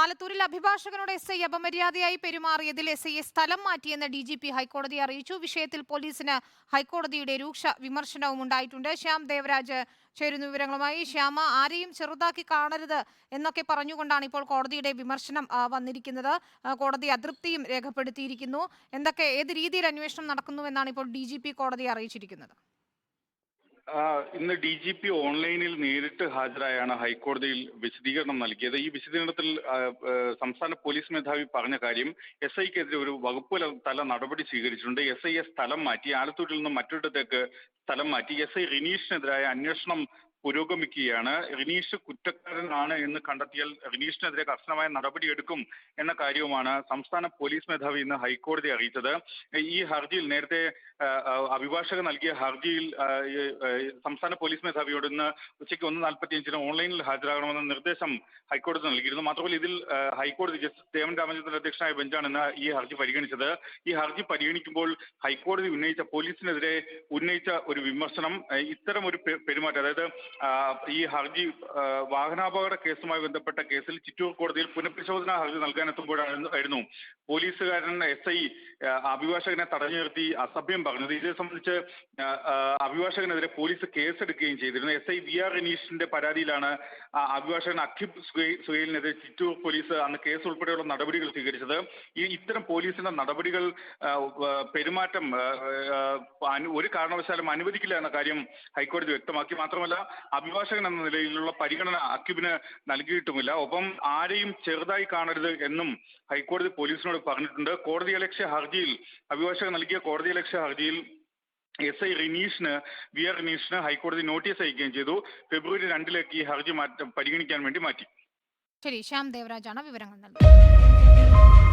ആലത്തൂരിൽ അഭിഭാഷകനോട് S I അപമര്യാദയായി പെരുമാറിയതിൽ S ഐയെ സ്ഥലം മാറ്റിയെന്ന് DGP ഹൈക്കോടതിയെ അറിയിച്ചു. വിഷയത്തിൽ പോലീസിന് ഹൈക്കോടതിയുടെ രൂക്ഷ വിമർശനവും ഉണ്ടായിട്ടുണ്ട്. ശ്യാം ദേവരാജ് ചേരുന്ന വിവരങ്ങളുമായി. ശ്യാമ, ആരെയും ചെറുതാക്കി കാണരുത് എന്നൊക്കെ പറഞ്ഞുകൊണ്ടാണ് ഇപ്പോൾ കോടതിയുടെ വിമർശനം വന്നിരിക്കുന്നത്. കോടതി അതൃപ്തിയും രേഖപ്പെടുത്തിയിരിക്കുന്നു. ഏത് രീതിയിൽ അന്വേഷണം നടക്കുന്നുവെന്നാണ് ഇപ്പോൾ DGP കോടതിയെ അറിയിച്ചിരിക്കുന്നത്? ഇന്ന് DGP ഓൺലൈനിൽ നേരിട്ട് ഹാജരായാണ് ഹൈക്കോടതിയിൽ വിശദീകരണം നൽകിയത്. ഈ വിശദീകരണത്തിൽ സംസ്ഥാന പോലീസ് മേധാവി പറഞ്ഞ കാര്യം, SIക്കെതിരെ ഒരു വകുപ്പ് തല നടപടി സ്വീകരിച്ചിട്ടുണ്ട്. SIയെ സ്ഥലം മാറ്റി, ആലത്തൂരിൽ നിന്നും മറ്റൊരിടത്തേക്ക് സ്ഥലം മാറ്റി. SI റിനീഷിനെതിരായ അന്വേഷണം പുരോഗമിക്കുകയാണ്. റിനീഷ് കുറ്റക്കാരനാണ് എന്ന് കണ്ടെത്തിയാൽ റിനീഷിനെതിരെ കർശനമായ നടപടിയെടുക്കും എന്ന കാര്യവുമാണ് സംസ്ഥാന പോലീസ് മേധാവി ഇന്ന് ഹൈക്കോടതിയെ അറിയിച്ചത്. ഈ ഹർജിയിൽ നേരത്തെ അഭിഭാഷകൻ നൽകിയ ഹർജിയിൽ സംസ്ഥാന പോലീസ് മേധാവിയോട് ഇന്ന് ഉച്ചയ്ക്ക് 1:45 ഓൺലൈനിൽ ഹാജരാകണമെന്ന നിർദ്ദേശം ഹൈക്കോടതി നൽകിയിരുന്നു. മാത്രമല്ല, ഇതിൽ ഹൈക്കോടതി ജസ്റ്റിസ് ദേവൻ രാമചന്ദ്രൻ അധ്യക്ഷനായ ബെഞ്ചാണ് ഇന്ന് ഈ ഹർജി പരിഗണിച്ചത്. ഈ ഹർജി പരിഗണിക്കുമ്പോൾ ഹൈക്കോടതി പോലീസിനെതിരെ ഉന്നയിച്ച ഒരു വിമർശനം, ഇത്തരം ഒരു പെരുമാറ്റം, അതായത് ഈ ഹർജി വാഹനാപകട കേസുമായി ബന്ധപ്പെട്ട കേസിൽ ചിറ്റൂർ കോടതിയിൽ പുനഃപരിശോധനാ ഹർജി നൽകാനെത്തുമ്പോഴായിരുന്നു പോലീസുകാരൻ SI അഭിഭാഷകനെ തടഞ്ഞു നിർത്തി അസഭ്യം പറഞ്ഞത്. ഇതേ സംബന്ധിച്ച് അഭിഭാഷകനെതിരെ പോലീസ് കേസെടുക്കുകയും ചെയ്തിരുന്നു. SI VR റിനീഷിന്റെ പരാതിയിലാണ് അഭിഭാഷകൻ അഖിബ് സുഹൈലിനെതിരെ ചിറ്റൂർ പോലീസ് അന്ന് കേസ് ഉൾപ്പെടെയുള്ള നടപടികൾ സ്വീകരിച്ചത്. ഇത്തരം പോലീസിന്റെ നടപടികൾ, പെരുമാറ്റം ഒരു കാരണവശാലും അനുവദിക്കില്ല എന്ന കാര്യം ഹൈക്കോടതി വ്യക്തമാക്കി. മാത്രമല്ല, അഭിഭാഷകൻ എന്ന നിലയിലുള്ള പരിഗണന അഖിബിന് നൽകിയിട്ടുമില്ല. ഒപ്പം ആരെയും ചെറുതായി കാണരുത് എന്നും ഹൈക്കോടതി പോലീസിനോട് പറഞ്ഞിട്ടുണ്ട്. അഭിഭാഷകൻ നൽകിയ കോടതിയലക്ഷ്യ ഹർജിയിൽ SI VR റിനീഷിന് ഹൈക്കോടതി നോട്ടീസ് അയക്കുകയും ചെയ്തു. ഫെബ്രുവരി 2 ഈ ഹർജി പരിഗണിക്കാൻ വേണ്ടി മാറ്റി. ശരി, ശ്യാം ദേവരാജാണ് വിവരങ്ങൾ നൽകുന്നത്.